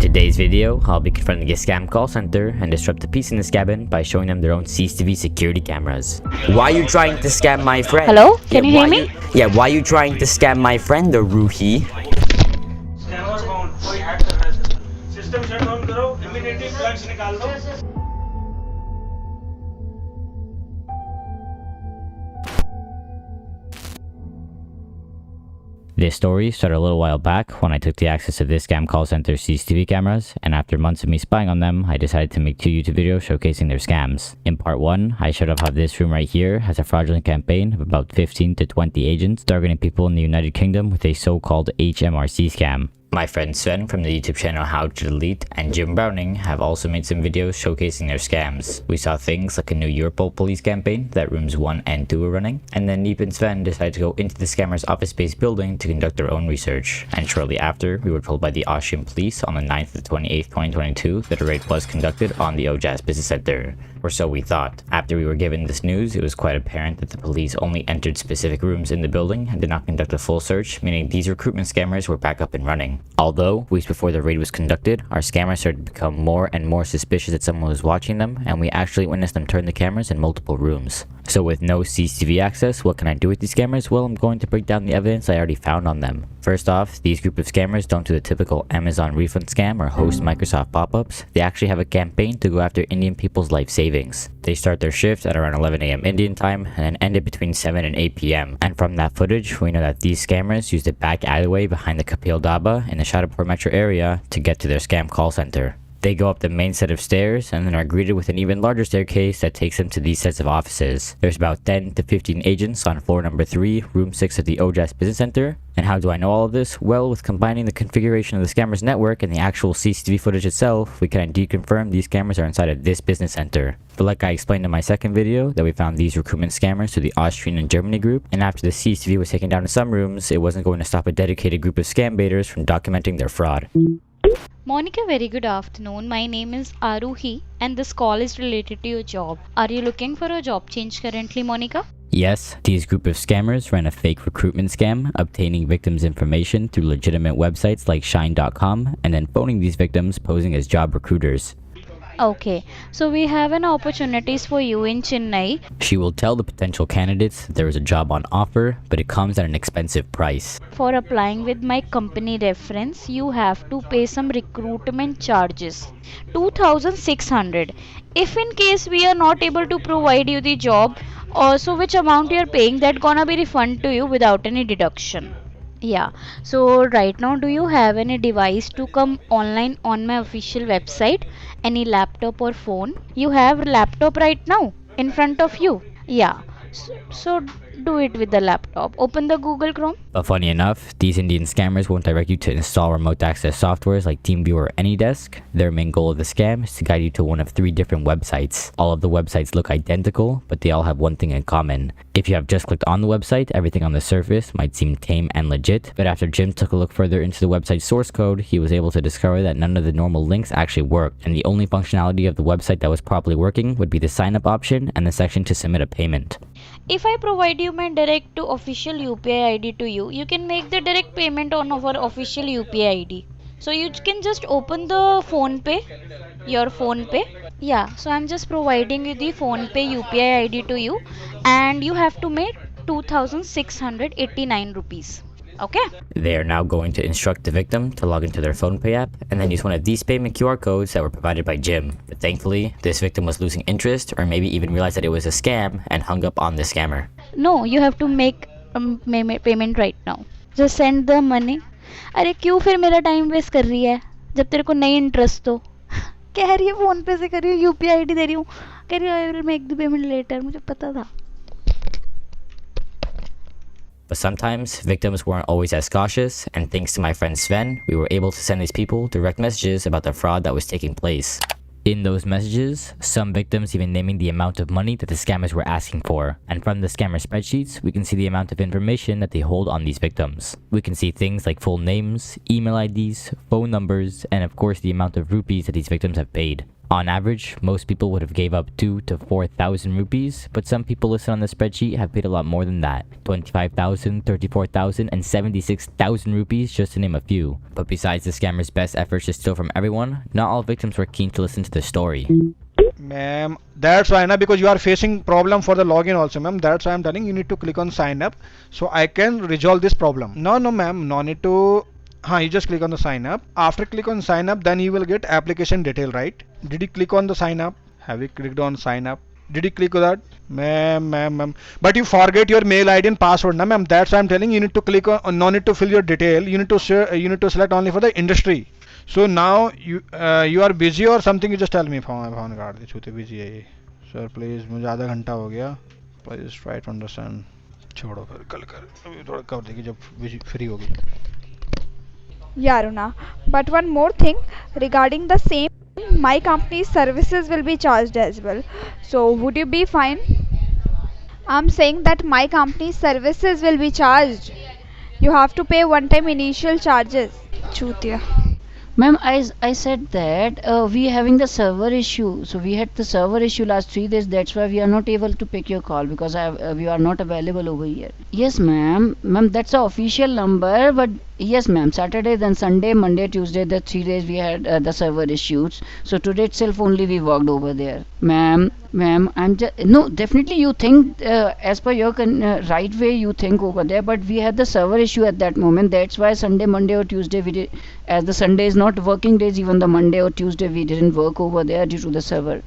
today's video, I'll be confronting a scam call center and disrupt the peace in this cabin by showing them their own CCTV security cameras. Why are you trying to scam my friend? Hello? Can you hear me? Why are you trying to scam my friend, 𝙎𝘾𝘼𝙈𝙈𝙀𝙍𝙎? Scammer found. कोई hack कर रहा है system shut down करो immediately plugs निकाल दो. This story started a little while back when I took the access of this scam call center's CCTV cameras, and after months of me spying on them, I decided to make 2 YouTube videos showcasing their scams. In part 1, I showed off how this room right here has a fraudulent campaign of about 15 to 20 agents targeting people in the United Kingdom with a so-called HMRC scam. My friend Sven from the YouTube channel How to Delete and Jim Browning have also made some videos showcasing their scams. We saw things like a new Europol police campaign that rooms 1 and 2 were running, and then Neep and Sven decided to go into the scammer's office-based building to conduct their own research. And shortly after, we were told by the Austrian police on the 9th of 28th, 2022 that a raid was conducted on the OJAS Business Center. Or so we thought. After we were given this news, it was quite apparent that the police only entered specific rooms in the building and did not conduct a full search, meaning these recruitment scammers were back up and running. Although, weeks before the raid was conducted, our scammers started to become more and more suspicious that someone was watching them, and we actually witnessed them turn the cameras in multiple rooms. So with no CCTV access, what can I do with these scammers? Well, I'm going to break down the evidence I already found on them. First off, these group of scammers don't do the typical Amazon refund scam or host Microsoft pop-ups. They actually have a campaign to go after Indian people's life savings. They start their shift at around 11 AM Indian time and then end it between 7 and 8 PM. And from that footage, we know that these scammers used a back alleyway behind the Kapil Dhaba in the Shadapur metro area to get to their scam call center. They go up the main set of stairs and then are greeted with an even larger staircase that takes them to these sets of offices. There's about 10 to 15 agents on floor number 3, room 6 of the OJAS Business Center. And how do I know all of this? Well, with combining the configuration of the scammer's network and the actual CCTV footage itself, we can indeed confirm these scammers are inside of this business center. But like I explained in my second video, that we found these recruitment scammers through the Austrian and Germany group, and after the CCTV was taken down in some rooms, it wasn't going to stop a dedicated group of Scambaiters from documenting their fraud. Monica, very good afternoon. My name is 𝙎𝘾𝘼𝙈𝙈𝙀𝙍 and this call is related to your job. Are you looking for a job change currently, Monica? Yes, these group of scammers ran a fake recruitment scam, obtaining victims' information through legitimate websites like Shine.com and then phoning these victims posing as job recruiters. Okay, so we have an opportunities for you in Chennai. She will tell the potential candidates that there is a job on offer, but it comes at an expensive price. For applying with my company reference, you have to pay some recruitment charges, 2,600. If in case we are not able to provide you the job, also which amount you are paying, that gonna be refunded to you without any deduction. Yeah, so right now, do you have any device to come online on my official website? Any laptop or phone? You have laptop right now in front of you? Yeah, so do it with the laptop. Open the Google Chrome. But funny enough, these Indian scammers won't direct you to install remote access softwares like TeamViewer or AnyDesk. Their main goal of the scam is to guide you to one of 3 different websites. All of the websites look identical, but they all have one thing in common. If you have just clicked on the website, everything on the surface might seem tame and legit, but after Jim took a look further into the website's source code, he was able to discover that none of the normal links actually worked, and the only functionality of the website that was properly working would be the sign up option and the section to submit a payment. If I provide you my direct to official UPI ID to you, you can make the direct payment on our official UPI ID. So you can just open the phone pay, your phone pay. Yeah, so I'm just providing you the phone pay UPI ID to you, and you have to make 2,689 rupees. Okay? They are now going to instruct the victim to log into their PhonePe app and then use one of these payment QR codes that were provided by Jim. But thankfully, this victim was losing interest or maybe even realized that it was a scam and hung up on the scammer. No, you have to make payment right now. Just send the money. अरे क्यों फिर मेरा time waste कर रही है जब तेरे को नहीं इंटरेस्ट हो? कह रही है फोन पे से कर रही हूँ, यूपीआई आईडी दे रही हूँ, कह रही है I will make the payment letter. मुझे पता था. But sometimes, victims weren't always as cautious, and thanks to my friend Sven, we were able to send these people direct messages about the fraud that was taking place. In those messages, some victims even naming the amount of money that the scammers were asking for, and from the scammer spreadsheets, we can see the amount of information that they hold on these victims. We can see things like full names, email IDs, phone numbers, and of course the amount of rupees that these victims have paid. On average, most people would have gave up 2,000 to 4,000 rupees, but some people listed on the spreadsheet have paid a lot more than that. 25,000, 34,000, and 76,000 rupees, just to name a few. But besides the scammer's best efforts to steal from everyone, not all victims were keen to listen to the story. Ma'am, that's why na, because you are facing problem for the login also, ma'am. That's why I'm telling you need to click on sign up so I can resolve this problem. No, ma'am, no need to. You just click on the sign up. After click on sign up, then you will get application detail, right? Did you click on the sign up? Have you clicked on sign up? Did you click on that? Ma'am. But you forget your mail ID and password, na, ma'am. That's why I'm telling you need to click on. No need to fill your detail. You need to select only for the industry. So now you are busy or something. You just tell me. Phone काट दे छूते busy है ये. Sir, please मुझे आधा घंटा हो गया. Please try to understand. छोड़ो फिर कल कर. अभी थोड़ा कर देगी जब busy free होगी. Yeah, Aruna. But one more thing regarding the same, my company's services will be charged as well. So would you be fine? I'm saying that my company's services will be charged. You have to pay one-time initial charges. Chutiya. Ma'am, I said that we having the server issue. So we had the server issue last 3 days. That's why we are not able to pick your call because we are not available over here. Yes, ma'am. Ma'am, that's the official number. But yes, ma'am. Saturday, then Sunday, Monday, Tuesday, the 3 days we had the server issues. So today itself only we worked over there. Ma'am, I'm just no. Definitely, you think as per your right way you think over there. But we had the server issue at that moment. That's why Sunday, Monday, or Tuesday we did. As the Sunday is not working days, even the Monday or Tuesday we didn't work over there due to the server.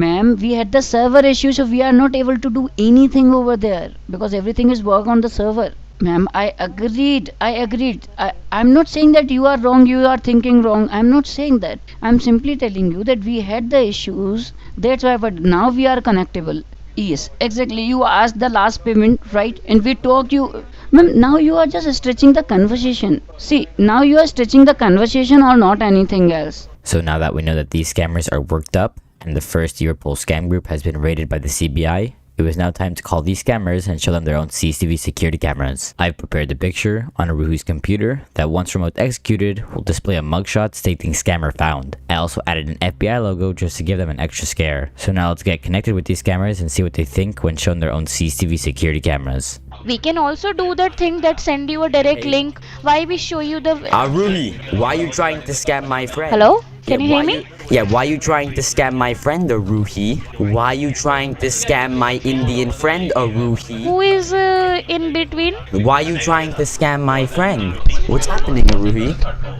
Ma'am, we had the server issue, so we are not able to do anything over there because everything is work on the server. Ma'am, I agreed. I'm not saying that you are wrong, you are thinking wrong. I'm not saying that. I'm simply telling you that we had the issues. That's why, but now we are connectable. Yes, exactly. You asked the last payment, right? And we talked you. Ma'am, now you are just stretching the conversation. See, now you are stretching the conversation or not anything else. So now that we know that these scammers are worked up and the first Europol scam group has been raided by the CBI, it was now time to call these scammers and show them their own CCTV security cameras. I've prepared a picture on Aruhi's computer that once remote executed will display a mugshot stating scammer found. I also added an FBI logo just to give them an extra scare. So now let's get connected with these scammers and see what they think when shown their own CCTV security cameras. We can also do that thing that send you a direct link. Why we show you the... Aruhi, why are you trying to scam my friend? Hello? Can you hear me? Why are you trying to scam my friend, Aruhi? Why are you trying to scam my Indian friend, Aruhi? Who is in between? Why are you trying to scam my friend? What's happening, Aruhi?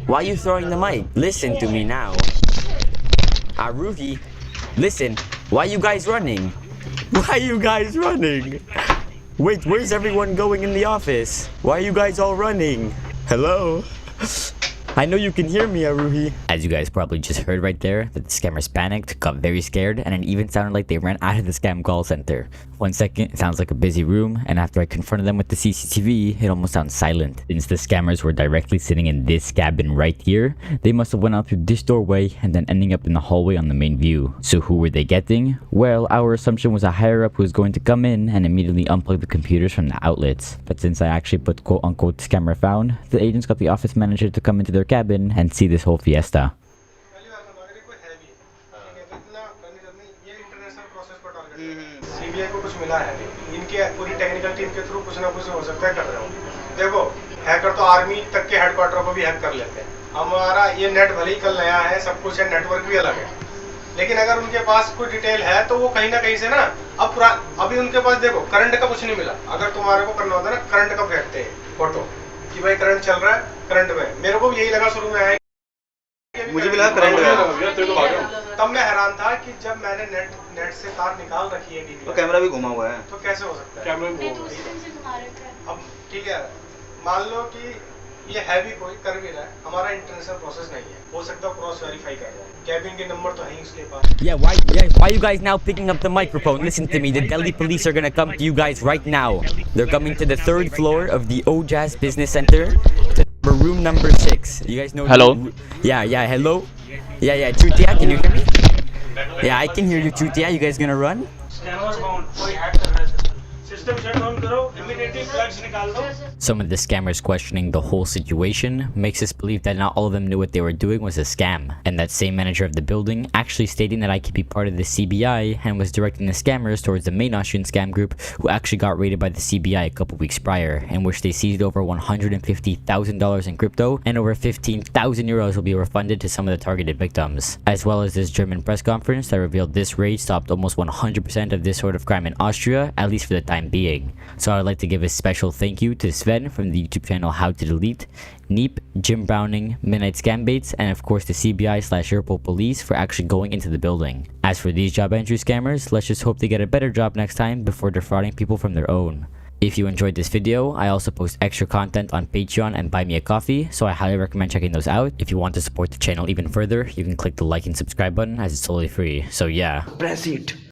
Why are you throwing the mic? Listen to me now. Aruhi, listen. Why are you guys running? Why are you guys running? Wait, where's everyone going in the office? Why are you guys all running? Hello? I know you can hear me, Aruhi. As you guys probably just heard right there, that the scammers panicked, got very scared, and it even sounded like they ran out of the scam call center. 1 second, it sounds like a busy room, and after I confronted them with the CCTV, it almost sounds silent. Since the scammers were directly sitting in this cabin right here, they must have went out through this doorway and then ending up in the hallway on the main view. So who were they getting? Well, our assumption was a higher up who was going to come in and immediately unplug the computers from the outlets. But since I actually put quote-unquote scammer found, the agents got the office manager to come into their cabin and see this whole fiesta. CBI को कुछ मिला है नहीं, इनके पूरी technical team के through कुछ ना कुछ हो सकता है कर रहे हो। देखो, हैकर तो आर्मी तक के हेडक्वार्टर को भी हैक कर लेते हैं। हमारा ये नेट भले ही कल नया है, सब कुछ है, नेटवर्क भी अलग है, लेकिन अगर उनके पास कोई डिटेल है तो वो कहीं ना कहीं से ना अभी उनके पास देखो करंट का कुछ नहीं मिला। अगर तुम्हारे को करना होता है ना, करंट का फेंकते हैं फोटो कि भाई करंट चल रहा है, करंट में मेरे को भी यही लगा शुरू में है, मुझे भी लगा करंट है। तब मैं हैरान था कि जब मैंने नेट से तार निकाल रखी है तो कैमरा भी घुमा हुआ है, तो कैसे हो सकता है? कैमरा भी घुमा हुआ है। अब ठीक है, मान लो कि ये है भी कोई कर भी रहा है, हमारा इंटरनेशनल प्रोसेस नहीं है, हो सकता है क्रॉस वेरीफाई कर रहा है, कैबिन के नंबर तो है ही उसके पास। Why you guys now picking up the microphone? Listen to me, the Delhi police are gonna come to you guys right now. They're coming to the 3rd floor of the OJAS Business Center, to room number 6. You guys know? Hello? Hello? Yeah, Chutia, can you hear me? Yeah, I can hear you, Chutia. You guys gonna run? Scammer account कोई hack कर रहा है, system shut down करो, Some of the scammers questioning the whole situation makes us believe that not all of them knew what they were doing was a scam, and that same manager of the building actually stating that I could be part of the CBI and was directing the scammers towards the main Austrian scam group who actually got raided by the CBI a couple weeks prior, in which they seized over $150,000 in crypto and over 15,000 euros will be refunded to some of the targeted victims, as well as this German press conference that revealed this raid stopped almost 100% of this sort of crime in Austria, at least for the time being. So I'd like to give a special thank you to Sven from the YouTube channel How to Delete, Neep, Jim Browning, Midnight Scambaits, and of course the CBI/Europol police for actually going into the building. As for these job entry scammers, let's just hope they get a better job next time before defrauding people from their own. If you enjoyed this video, I also post extra content on Patreon and Buy Me a Coffee, so I highly recommend checking those out. If you want to support the channel even further, you can click the like and subscribe button as it's totally free. So yeah. Press it.